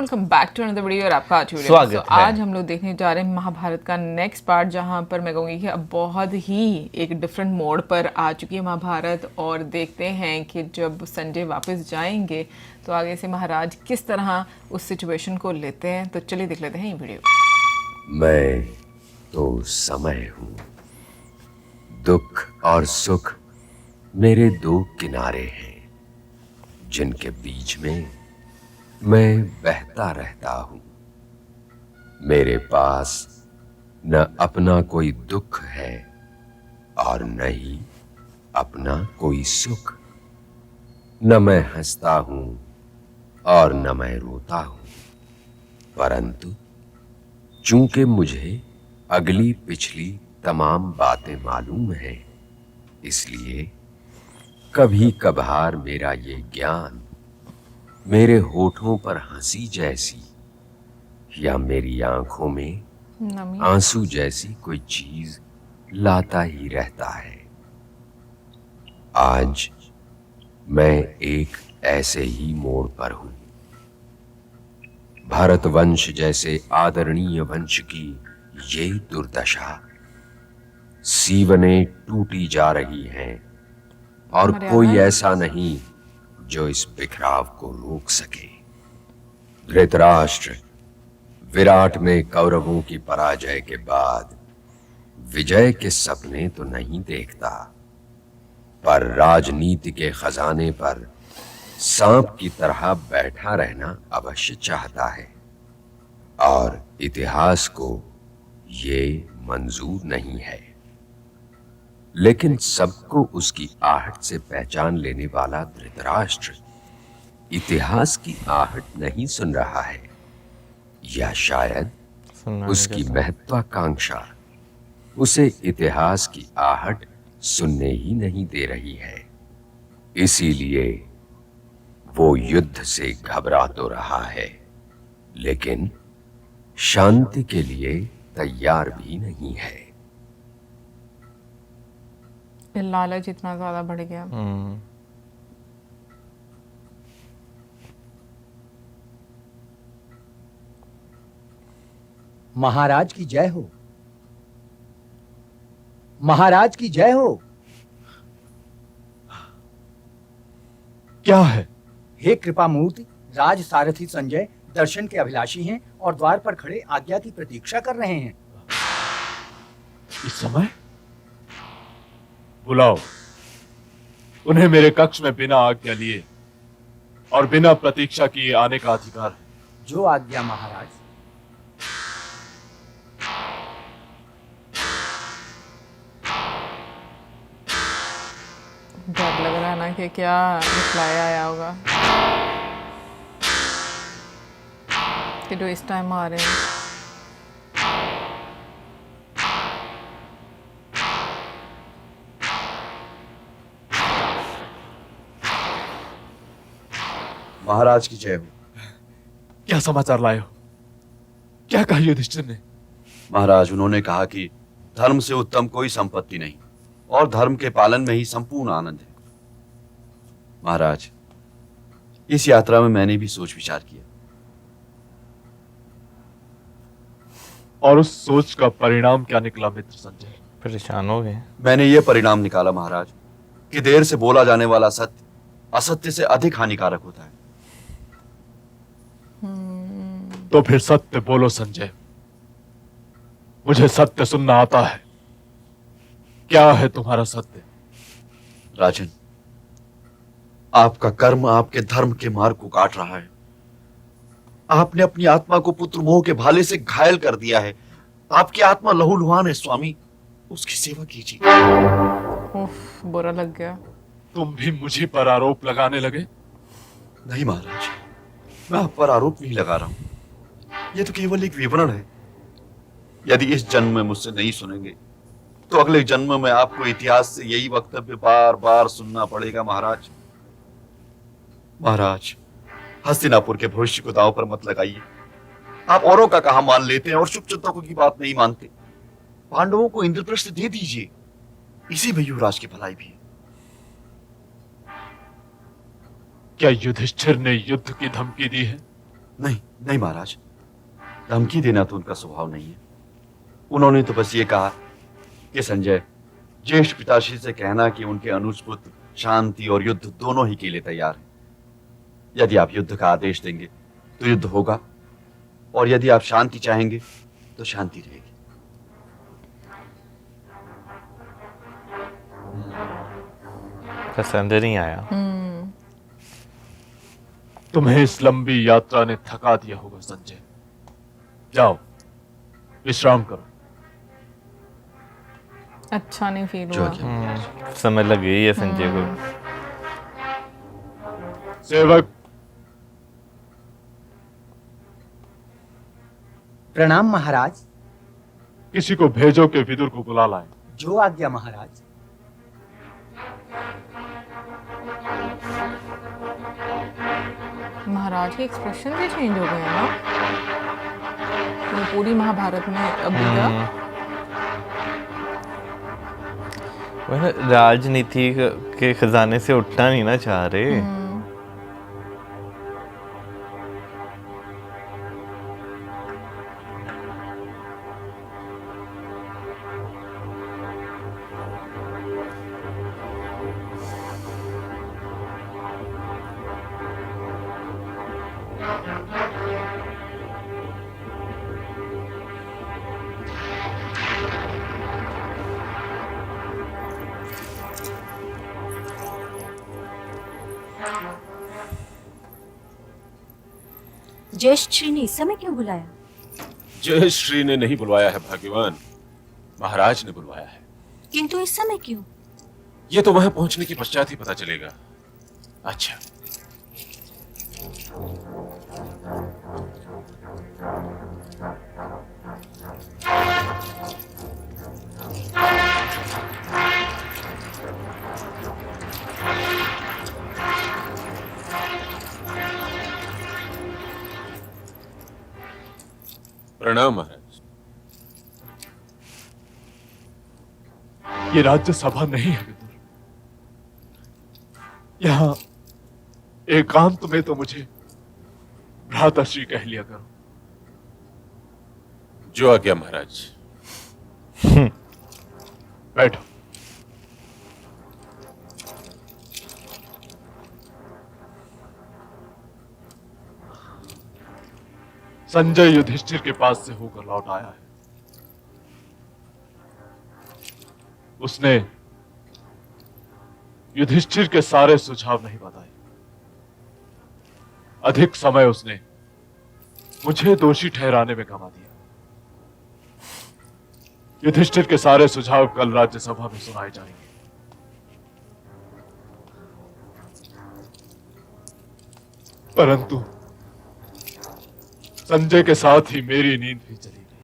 Welcome back to another video और आपका आज वीडियो। स्वागत है। आज हम लोग देखने जा रहे हैं महाभारत का नेक्स्ट पार्ट, जहां पर मैं कहूँगी कि अब बहुत ही एक डिफरेंट मोड पर आ चुकी है महाभारत। और देखते हैं कि जब संजय वापस जाएंगे तो आगे से महाराज किस तरह उस सिचुएशन को लेते हैं। तो चलिए देख लेते हैं ये वीडियो। मैं तो समय हूँ, दुख और सुख मेरे दो किनारे हैं, जिनके बीच में मैं बहता रहता हूं। मेरे पास न अपना कोई दुख है और न ही अपना कोई सुख। न मैं हंसता हूं और न मैं रोता हूं, परंतु चूंकि मुझे अगली पिछली तमाम बातें मालूम हैं, इसलिए कभी कभार मेरा ये ज्ञान मेरे होठों पर हंसी जैसी या मेरी आंखों में आंसू जैसी कोई चीज लाता ही रहता है। आज मैं एक ऐसे ही मोड़ पर हूं। भारत वंश जैसे आदरणीय वंश की ये दुर्दशा, सीवनें टूटी जा रही हैं और कोई ऐसा नहीं जो इस बिखराव को रोक सके। धृतराष्ट्र विराट में कौरवों की पराजय के बाद विजय के सपने तो नहीं देखता, पर राजनीति के खजाने पर सांप की तरह बैठा रहना अवश्य चाहता है, और इतिहास को ये मंजूर नहीं है। लेकिन सबको उसकी आहट से पहचान लेने वाला धृतराष्ट्र इतिहास की आहट नहीं सुन रहा है, या शायद उसकी महत्वाकांक्षा उसे इतिहास की आहट सुनने ही नहीं दे रही है। इसीलिए वो युद्ध से घबरा तो रहा है, लेकिन शांति के लिए तैयार भी नहीं है। लालच इतना ज्यादा बढ़ गया। महाराज की जय हो, महाराज की जय हो। क्या है? हे कृपा मूर्ति, राज सारथी संजय दर्शन के अभिलाषी हैं और द्वार पर खड़े आज्ञा की प्रतीक्षा कर रहे हैं। इस समय बुलाओ उन्हें। मेरे कक्ष में बिना आज्ञा लिए और बिना प्रतीक्षा किए आने का अधिकार है। जो आज्ञा महाराज। डर लग रहा है ना कि क्या रिप्लाई आया होगा कि जो इस टाइम आ रहे हैं। महाराज की जय हो। क्या समाचार लाए हो? क्या कहा युधिष्ठिर ने? महाराज, उन्होंने कहा कि धर्म से उत्तम कोई संपत्ति नहीं और धर्म के पालन में ही संपूर्ण आनंद है। महाराज, इस यात्रा में मैंने भी सोच विचार किया, और उस सोच का परिणाम क्या निकला मित्र संजय? परेशान हो गए। मैंने ये परिणाम निकाला महाराज कि देर से बोला जाने वाला सत्य असत्य से अधिक हानिकारक होता है। तो फिर सत्य बोलो संजय, मुझे सत्य सुनना आता है। क्या है तुम्हारा सत्य? राजन, आपका कर्म आपके धर्म के मार्ग को काट रहा है। आपने अपनी आत्मा को पुत्र मोह के भाले से घायल कर दिया है। आपकी आत्मा लहूलुहान है स्वामी, उसकी सेवा कीजिए। उफ, बुरा लग गया। तुम भी मुझे पर आरोप लगाने लगे? नहीं महाराज, मैं आप पर आरोप नहीं लगा रहा हूं। यह तो केवल एक विवरण है। यदि इस जन्म में मुझसे नहीं सुनेंगे तो अगले जन्म में आपको इतिहास से यही वक्तव्य बार बार सुनना पड़ेगा। महाराज, महाराज, हस्तिनापुर के भविष्य को दांव पर मत लगाइए। आप औरों का कहा मान लेते हैं और शुभचिंतकों की बात नहीं मानते। पांडवों को इंद्रप्रस्थ दे दीजिए, इसी में युवराज की भलाई भी है। क्या युधिष्ठिर ने युद्ध की धमकी दी है? नहीं नहीं महाराज, धमकी देना तो उनका स्वभाव नहीं है। उन्होंने तो बस ये कहा कि संजय, ज्येष्ठ पिताश्री से कहना कि उनके अनुज पुत्र शांति और युद्ध दोनों ही के लिए तैयार हैं। यदि आप युद्ध का आदेश देंगे तो युद्ध होगा, और यदि आप शांति चाहेंगे तो शांति रहेगी। पसंद नहीं आया। तुम्हें इस लंबी यात्रा ने थका दिया होगा संजय। जाओ विश्राम करो। अच्छा नहीं फील जो हुआ। आज्ञा। समझ लग गई है संजय को। सेवक, प्रणाम महाराज। किसी को भेजो कि विदुर को बुला लाए। जो आज्ञा महाराज। महाराज के एक्सप्रेशन भी चेंज हो गए हैं ना, वो पूरी महाभारत में अभी तक। वो ना राजनीति के खजाने से उठना नहीं ना चाह रहे। ज्येष्ठ श्री ने इस समय क्यों बुलाया? जय श्री ने नहीं बुलवाया है भाग्यवान, महाराज ने बुलवाया है। किंतु इस समय क्यों? ये तो वहां पहुंचने के पश्चात ही पता चलेगा। अच्छा, प्रणाम महाराज। ये राज्यसभा नहीं है विदुर। यहाँ एकांत में तो मुझे भ्राताश्री कह लिया करो। जो आज्ञा महाराज। बैठो। संजय युधिष्ठिर के पास से होकर लौट आया है। उसने युधिष्ठिर के सारे सुझाव नहीं बताए। अधिक समय उसने मुझे दोषी ठहराने में गंवा दिया। युधिष्ठिर के सारे सुझाव कल राज्यसभा में सुनाए जाएंगे। परंतु संजय के साथ ही मेरी नींद भी चली गई।